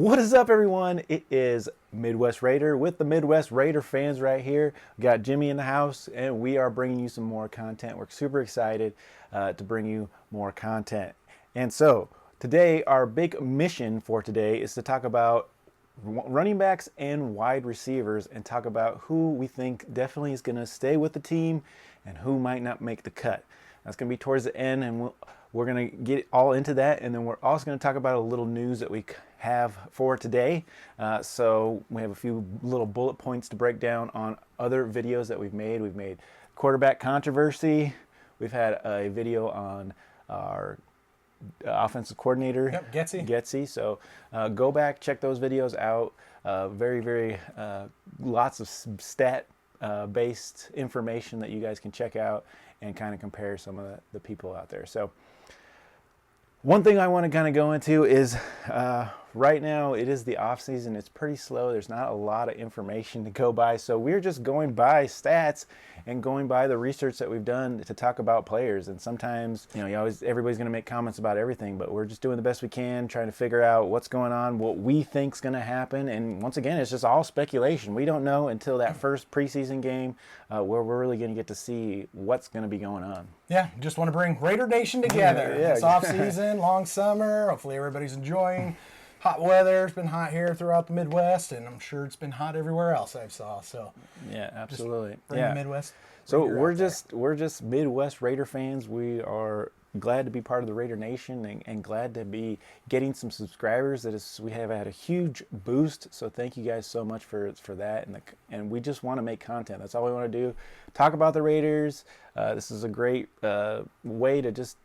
What is up, everyone? It is Midwest Raider with the Midwest Raider fans right here. We got Jimmy in the house, and we are bringing you some more content. We're super excited to bring you more content. And so today, our big mission for today is to talk about running backs and wide receivers and talk about who we think definitely is going to stay with the team and who might not make the cut. That's going to be towards the end, and we're going to get all into that. And then we're also going to talk about a little news that we have for today. So we have a few little bullet points to break down on other videos that we've made. We've made quarterback controversy. We've had a video on our offensive coordinator, Getsy. So go back, check those videos out. Very lots of stat based information that you guys can check out and kind of compare some of the people out there. So one thing I want to kind of go into is right now it is the off season. It's pretty slow. There's not a lot of information to go by. So we're just going by stats and going by the research that we've done to talk about players. And sometimes, everybody's going to make comments about everything, but we're just doing the best we can, trying to figure out what's going on, what we think's going to happen. And once again, it's just all speculation. We don't know until that first preseason game where we're really going to get to see what's going to be going on. Yeah, just want to bring Raidernation together. Yeah. It's off season, long summer. Hopefully everybody's enjoying hot weather. It's been hot here throughout the Midwest, and I'm sure it's been hot everywhere else I've saw. So yeah, absolutely. Bring the Midwest. So we're just Midwest Raider fans. We are glad to be part of the Raider Nation and glad to be getting some subscribers. We have had a huge boost. So thank you guys so much for that. And we just want to make content. That's all we want to do. Talk about the Raiders. This is a great way to just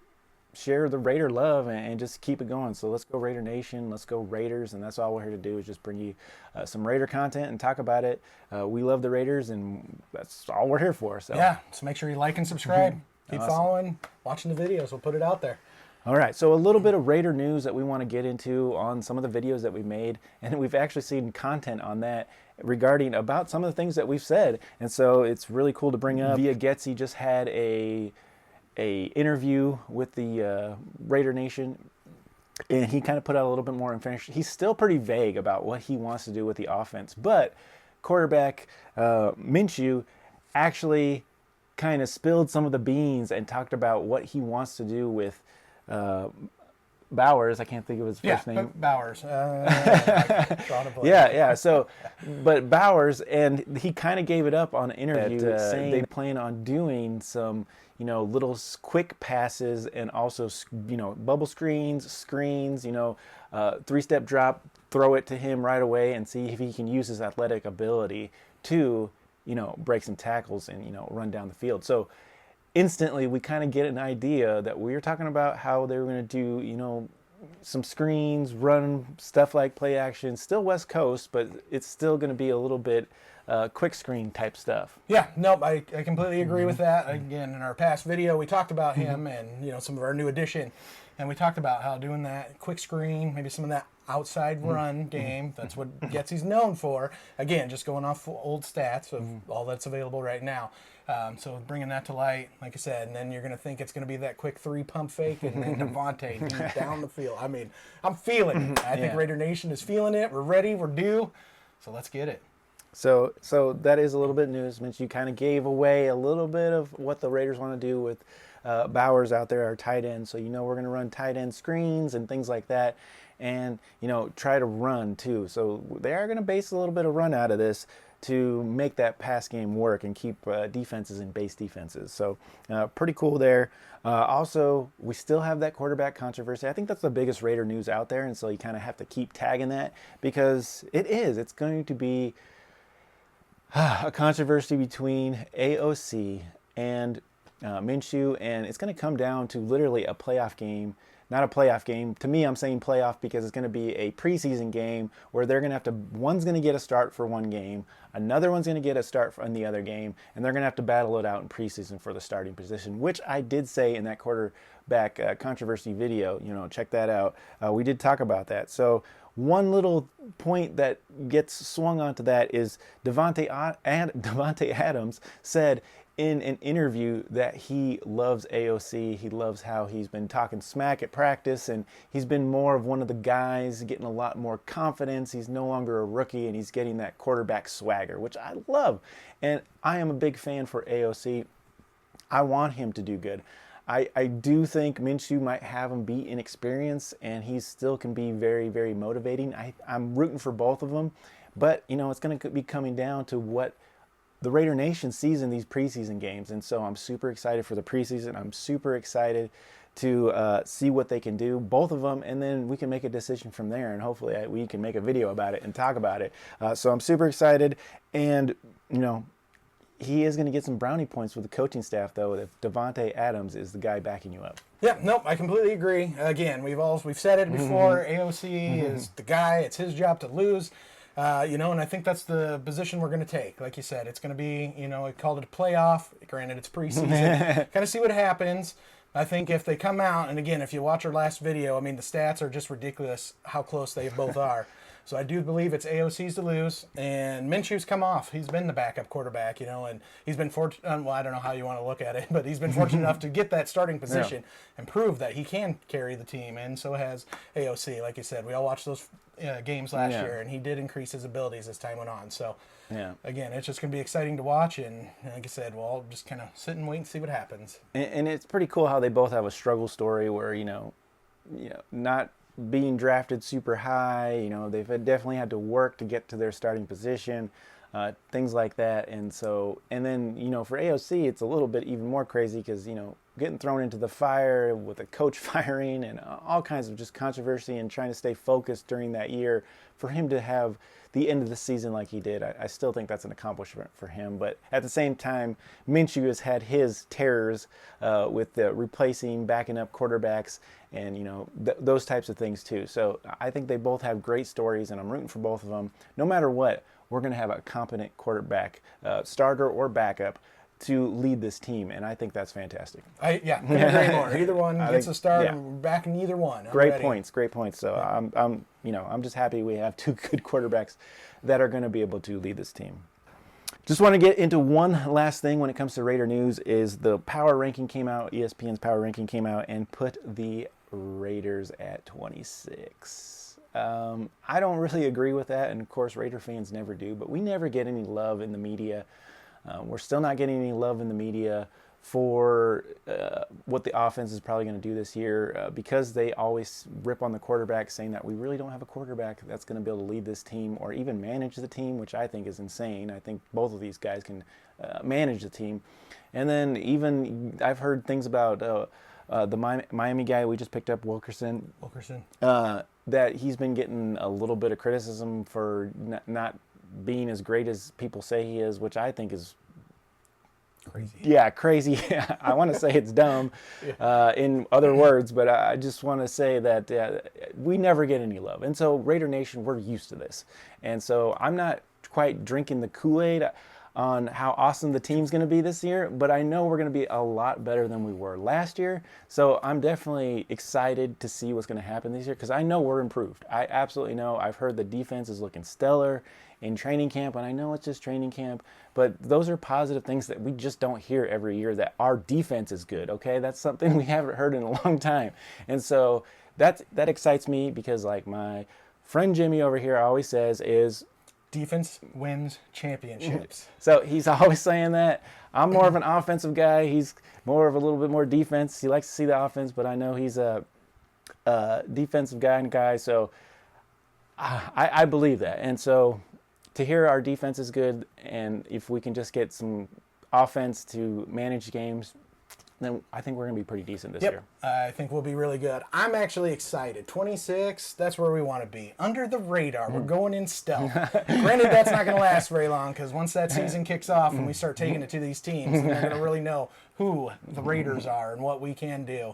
share the Raider love and just keep it going. So let's go Raider Nation, let's go Raiders, and that's all we're here to do is just bring you some Raider content and talk about it. We love the Raiders, and that's all we're here for. So yeah, so make sure you like and subscribe. Keep following, watching the videos. We'll put it out there. All right, so a little bit of Raider news that we want to get into on some of the videos that we made, and we've actually seen content on that regarding about some of the things that we've said, and so it's really cool to bring up. Via Getsy just had a interview with the Raider Nation, and he kind of put out a little bit more information. He's still pretty vague about what he wants to do with the offense, but quarterback Minshew actually kind of spilled some of the beans and talked about what he wants to do with Bowers. I can't think of his first name. Bowers. Yeah. So, but Bowers, and he kind of gave it up on an interview saying they plan on doing some, little quick passes and also, bubble screens, three-step drop, throw it to him right away and see if he can use his athletic ability to, break some tackles and, run down the field. So instantly we kind of get an idea that we were talking about how they were going to do, some screens, run stuff like play action, still West Coast, but it's still going to be a little bit quick screen type stuff. Yeah, nope, I completely agree with that. Again, in our past video, we talked about him and, some of our new addition, and we talked about how doing that quick screen, maybe some of that outside run game, that's what Getsy's known for. Again, just going off old stats of all that's available right now. So bringing that to light, like I said, and then you're going to think it's going to be that quick 3-pump fake and then Devontae down the field. I mean, I'm feeling it. I think Raider Nation is feeling it. We're ready. We're due. So let's get it. So that is a little bit news. Means you kind of gave away a little bit of what the Raiders want to do with Bowers out there, our tight end. So we're going to run tight end screens and things like that, and try to run too. So they are going to base a little bit of run out of this to make that pass game work and keep defenses in base defenses. So pretty cool there. Also, we still have that quarterback controversy. I think that's the biggest Raider news out there, and so you kind of have to keep tagging that because it's going to be a controversy between AOC and Minshew, and it's going to come down to literally a playoff game. Not a playoff game. To me, I'm saying playoff because it's going to be a preseason game where they're going to have to, one's going to get a start for one game, another one's going to get a start in the other game, and they're going to have to battle it out in preseason for the starting position, which I did say in that quarterback controversy video. Check that out. We did talk about that. So one little point that gets swung onto that is Davante Adams said in an interview that he loves AOC. He loves how he's been talking smack at practice, and he's been more of one of the guys, getting a lot more confidence. He's no longer a rookie, and he's getting that quarterback swagger, which I love. And I am a big fan for AOC. I want him to do good. I do think Minshew might have him be inexperienced, and he still can be very, very motivating. I'm rooting for both of them, but, you know, it's going to be coming down to what the Raidernation sees in these preseason games. And so I'm super excited for the preseason. I'm super excited to see what they can do, both of them, and then we can make a decision from there, and hopefully we can make a video about it and talk about it. So I'm super excited, and, you know, he is going to get some brownie points with the coaching staff, though, if Davante Adams is the guy backing you up. Yeah, nope, I completely agree. Again, we've said it before. AOC is the guy. It's his job to lose. You know, and I think that's the position we're going to take. Like you said, it's going to be, you know, I called it a playoff. Granted, it's preseason. Kind of see what happens. I think if they come out, and again, if you watch our last video, I mean, the stats are just ridiculous how close they both are. So I do believe it's AOC's to lose, and Minshew's come off. He's been the backup quarterback, you know, and he's been fortunate. Well, I don't know how you want to look at it, but he's been fortunate enough to get that starting position and prove that he can carry the team, and so has AOC. Like you said, we all watched those games last year, and he did increase his abilities as time went on. So, again, it's just going to be exciting to watch, and like I said, we'll all just kind of sit and wait and see what happens. And it's pretty cool how they both have a struggle story where, you know, not being drafted super high, you know, they've definitely had to work to get to their starting position, things like that. And so, and then, you know, for AOC, it's a little bit even more crazy because, you know, getting thrown into the fire with a coach firing and all kinds of just controversy and trying to stay focused during that year, for him to have the end of the season like he did, I still think that's an accomplishment for him. But at the same time, Minshew has had his terrors with replacing, backing up quarterbacks, and, you know, those types of things too. So I think they both have great stories, and I'm rooting for both of them. No matter what, we're going to have a competent quarterback, starter or backup, to lead this team, and I think that's fantastic. Couldn't agree more. Either one gets a start, and we're backing either one. Great points. So I'm just happy we have two good quarterbacks that are going to be able to lead this team. Just want to get into one last thing when it comes to Raider news is the power ranking came out. ESPN's power ranking came out and put the Raiders at 26. I don't really agree with that, and of course Raider fans never do, but we never get any love in the media. We're still not getting any love in the media for what the offense is probably going to do this year because they always rip on the quarterback, saying that we really don't have a quarterback that's going to be able to lead this team or even manage the team, which I think is insane. I think both of these guys can manage the team. And then even I've heard things about the Miami guy we just picked up, Wilkerson. That he's been getting a little bit of criticism for not being as great as people say he is, which I think is crazy. Yeah, crazy. I want to say it's dumb in other words, but I just want to say that we never get any love. And so Raider Nation, we're used to this. And so I'm not quite drinking the Kool-Aid on how awesome the team's going to be this year, but I know we're going to be a lot better than we were last year. So I'm definitely excited to see what's going to happen this year because I know we're improved. I absolutely know. I've heard the defense is looking stellar in training camp, and I know it's just training camp, but those are positive things that we just don't hear every year, that our defense is good, okay? That's something we haven't heard in a long time. And so that excites me because, like my friend Jimmy over here always says, is defense wins championships. So he's always saying that. I'm more of an offensive guy. He's more of a little bit more defense. He likes to see the offense, but I know he's a defensive guy. So I believe that. And so to hear our defense is good, and if we can just get some offense to manage games, then I think we're going to be pretty decent this year. I think we'll be really good. I'm actually excited. 26, that's where we want to be. Under the radar. We're going in stealth. Granted, that's not going to last very long because once that season kicks off and we start taking it to these teams, then they're going to really know who the Raiders are and what we can do.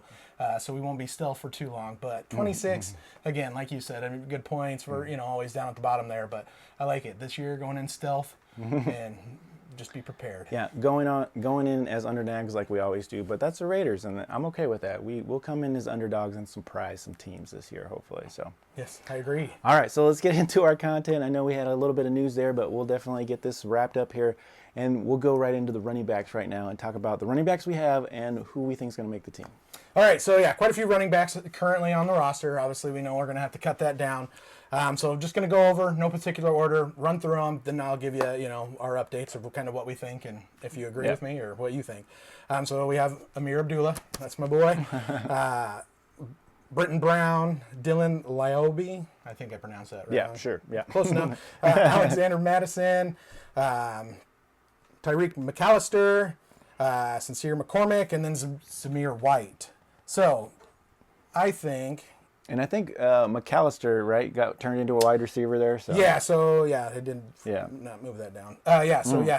So we won't be stealth for too long. But 26, again, like you said, I mean, good points. We're always down at the bottom there, but I like it. This year, going in stealth and just be prepared. Yeah, going in as underdogs like we always do, but that's the Raiders, and I'm okay with that. We'll come in as underdogs and surprise some teams this year, hopefully. So. Yes, I agree. All right, so let's get into our content. I know we had a little bit of news there, but we'll definitely get this wrapped up here, and we'll go right into the running backs right now and talk about the running backs we have and who we think is going to make the team. All right, so yeah, quite a few running backs currently on the roster. Obviously, we know we're going to have to cut that down. So just going to go over, no particular order, run through them, then I'll give you, our updates of kind of what we think and if you agree with me or what you think. So we have Amir Abdullah, that's my boy. Britton Brown, Dylan Liobe, I think I pronounced that right. Yeah, sure, yeah. Close enough. Alexander Madison, Tyreek McAllister, Sincere McCormick, and then Zamir White. So I think McAllister, right, got turned into a wide receiver there. So it didn't not move that down.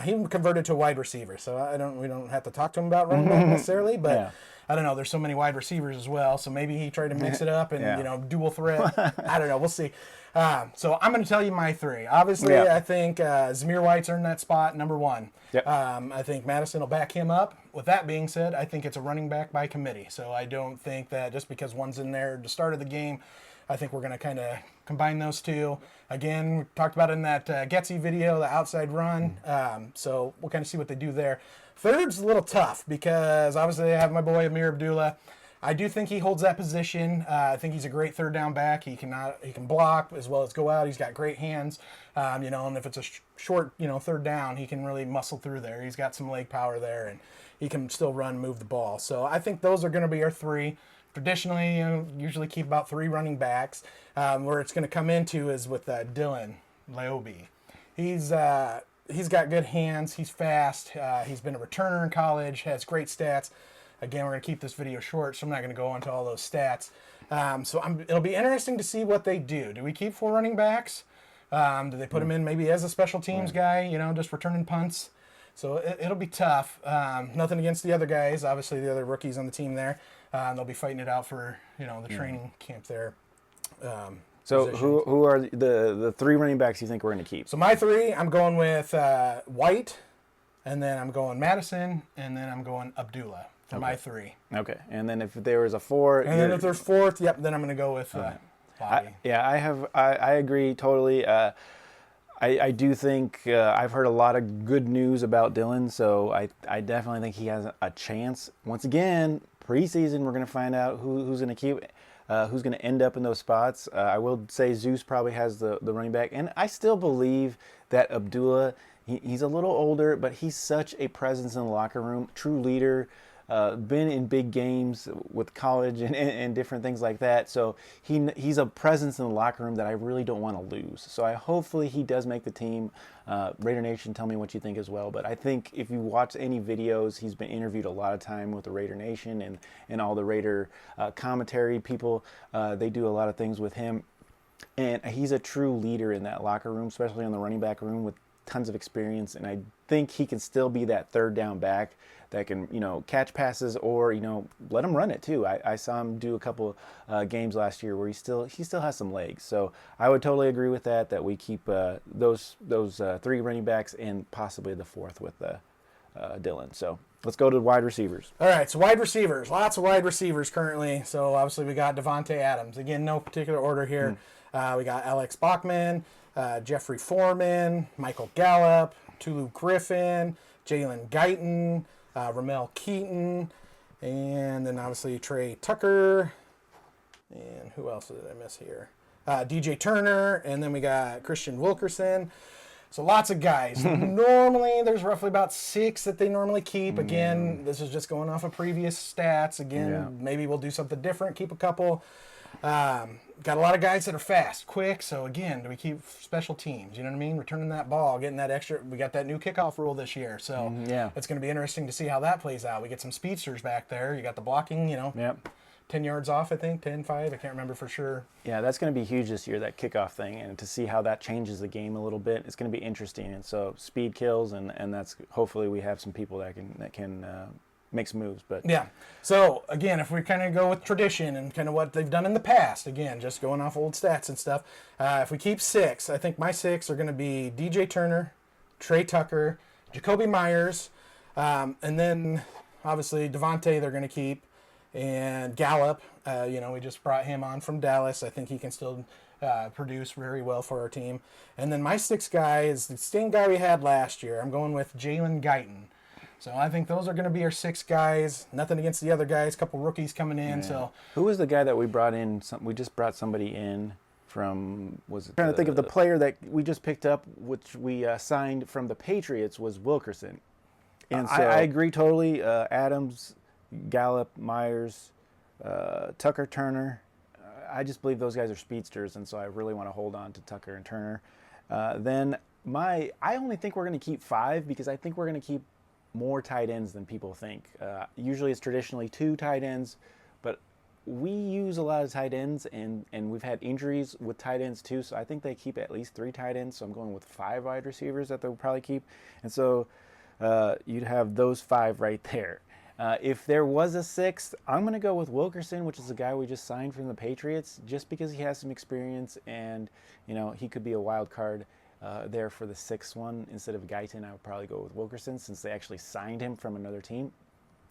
He converted to a wide receiver. So we don't have to talk to him about running back necessarily, but I don't know. There's so many wide receivers as well. So maybe he tried to mix it up and dual threat. I don't know. We'll see. So I'm going to tell you my three. Obviously, I think Zamir White's earned that spot, number one. Yep. I think Madison will back him up. With that being said, I think it's a running back by committee. So I don't think that just because one's in there at the start of the game, I think we're going to kind of combine those two. Again, we talked about it in that Getsy video, the outside run. So we'll kind of see what they do there. Third's a little tough because obviously I have my boy Amir Abdullah. I do think he holds that position. I think he's a great third down back. He can block as well as go out. He's got great hands. And if it's a short, third down, he can really muscle through there. He's got some leg power there, and he can still run, move the ball. So I think those are going to be our three. Traditionally, usually keep about three running backs. Where it's going to come into is with Dylan Liobe. He's got good hands. He's fast. He's been a returner in college. Has great stats. Again, we're going to keep this video short, so I'm not going to go into all those stats. It'll be interesting to see what they do. Do we keep four running backs? Do they put him in maybe as a special teams guy, just returning punts? So it'll be tough. Nothing against the other guys, obviously the other rookies on the team there. They'll be fighting it out for, the training camp there. So who are the three running backs you think we're going to keep? So my three, I'm going with White, and then I'm going Madison, and then I'm going Abdullah. For my three. Okay, and then if there was a four, and then if there's fourth, then I'm going to go with Bobby. I agree totally. I do think I've heard a lot of good news about Dylan, so I definitely think he has a chance. Once again, preseason, we're going to find out who's going to keep, who's going to end up in those spots. I will say Zeus probably has the running back, and I still believe that Abdullah, he's a little older, but he's such a presence in the locker room, true leader. Been in big games with college and different things like that. So he's a presence in the locker room that I really don't want to lose. So hopefully he does make the team. Raidernation, tell me what you think as well. But I think if you watch any videos, he's been interviewed a lot of time with the Raidernation and all the Raider commentary people. They do a lot of things with him. And he's a true leader in that locker room, especially in the running back room with tons of experience. And I think he can still be that third down back that can, catch passes or, let him run it too. I saw him do a couple games last year where he still has some legs. So I would totally agree with that we keep those three running backs and possibly the fourth with Dylan. So let's go to wide receivers. All right, so wide receivers. Lots of wide receivers currently. So obviously we got Devontae Adams. Again, no particular order here. We got Alex Bachman, Jeffrey Foreman, Michael Gallup, Tulu Griffin, Jalen Guyton, Ramel Keaton, and then obviously Trey Tucker, and who else did I miss here? DJ Turner, and then we got Christian Wilkerson. So lots of guys. Normally, there's roughly about 6 that they normally keep. Again, this is just going off of previous stats. Again, maybe we'll do something different, keep a couple. Got a lot of guys that are fast, quick. So again, do we keep special teams? You know what I mean? Returning that ball, getting that extra. We got that new kickoff rule this year, so it's going to be interesting to see how that plays out. We get some speedsters back there. You got the blocking, 10 yards off, I think, 10, 5. I can't remember for sure. Yeah, that's going to be huge this year, that kickoff thing, and to see how that changes the game a little bit, it's going to be interesting. And so speed kills, and that's hopefully we have some people that can make some moves. But yeah. So again, if we kind of go with tradition and kind of what they've done in the past, again, just going off old stats and stuff. If we keep 6, I think my 6 are going to be DJ Turner, Trey Tucker, Jacoby Myers, and then obviously Devontae they're going to keep, and Gallup. We just brought him on from Dallas. I think he can still produce very well for our team. And then my sixth guy is the same guy we had last year. I'm going with Jalen Guyton. So I think those are going to be our 6 guys. Nothing against the other guys. A couple rookies coming in. Yeah. So who was the guy that we brought in? We just brought somebody in from. Was it? I'm trying to think of the player that we just picked up, which we signed from the Patriots, was Wilkerson. And so I agree totally. Adams, Gallup, Myers, Tucker, Turner. I just believe those guys are speedsters, and so I really want to hold on to Tucker and Turner. Then I only think we're going to keep 5 because I think we're going to keep more tight ends than people think. Usually it's traditionally 2 tight ends, but we use a lot of tight ends, and we've had injuries with tight ends too, so I think they keep at least 3 tight ends, so I'm going with 5 wide receivers that they'll probably keep. And so you'd have those 5 right there. If there was a 6th, I'm going to go with Wilkerson, which is a guy we just signed from the Patriots, just because he has some experience and, he could be a wild card there for the 6th one. Instead of Guyton, I would probably go with Wilkerson since they actually signed him from another team.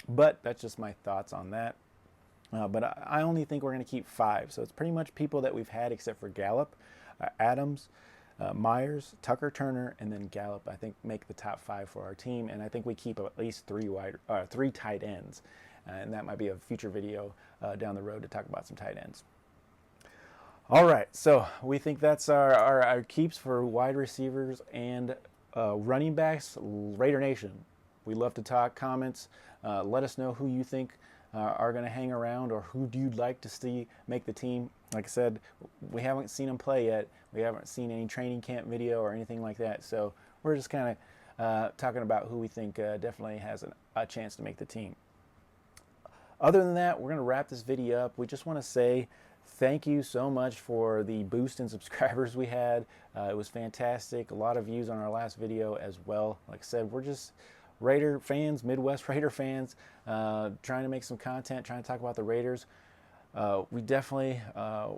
But that's just my thoughts on that. But I only think we're going to keep 5. So it's pretty much people that we've had except for Gallup, Adams, Myers, Tucker, Turner, and then Gallup, I think, make the top 5 for our team. And I think we keep at least 3 tight ends. And that might be a future video down the road to talk about some tight ends. All right, so we think that's our keeps for wide receivers and running backs. Raider Nation, we love to talk. Comments. Let us know who you think are going to hang around or who do you like to see make the team. Like I said, we haven't seen them play yet. We haven't seen any training camp video or anything like that. So we're just kind of talking about who we think definitely has a chance to make the team. Other than that, we're going to wrap this video up. We just want to say thank you so much for the boost in subscribers we had. It was fantastic. A lot of views on our last video as well. Like I said, we're just Raider fans, Midwest Raider fans, trying to make some content, trying to talk about the Raiders. We definitely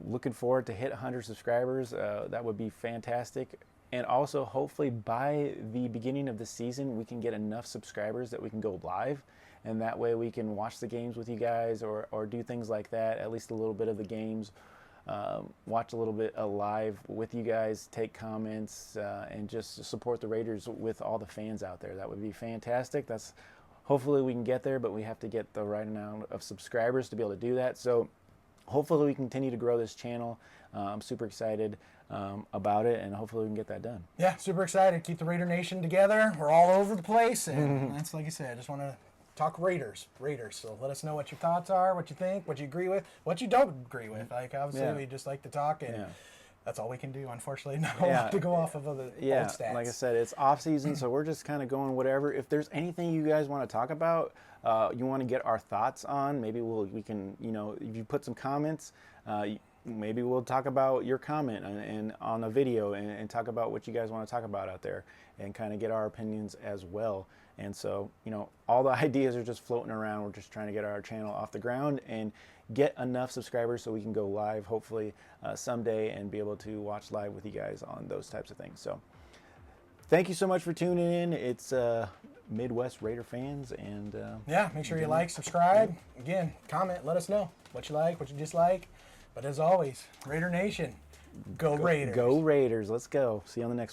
looking forward to hit 100 subscribers. That would be fantastic. And also, hopefully, by the beginning of the season, we can get enough subscribers that we can go live. And that way we can watch the games with you guys or do things like that, at least a little bit of the games. Watch a little bit live with you guys, take comments, and just support the Raiders with all the fans out there. That would be fantastic. Hopefully we can get there, but we have to get the right amount of subscribers to be able to do that. So hopefully we continue to grow this channel. I'm super excited about it, and hopefully we can get that done. Yeah, super excited. Keep the Raider Nation together. We're all over the place, and that's like I said, I just want to talk Raiders. So let us know what your thoughts are, what you think, what you agree with, what you don't agree with. Like, obviously, we just like to talk, and that's all we can do, unfortunately. Not a lot to go off of other old stats. Like I said, it's off season, so we're just kind of going whatever. If there's anything you guys want to talk about, you want to get our thoughts on, maybe we can, if you put some comments, maybe we'll talk about your comment and on a video and talk about what you guys want to talk about out there and kind of get our opinions as well. And so, all the ideas are just floating around. We're just trying to get our channel off the ground and get enough subscribers so we can go live, hopefully someday, and be able to watch live with you guys on those types of things. So thank you so much for tuning in. It's Midwest Raider fans. And make sure you like, subscribe. Again, comment, let us know what you like, what you dislike. But as always, Raider Nation, go Raiders. Go Raiders. Let's go. See you on the next one.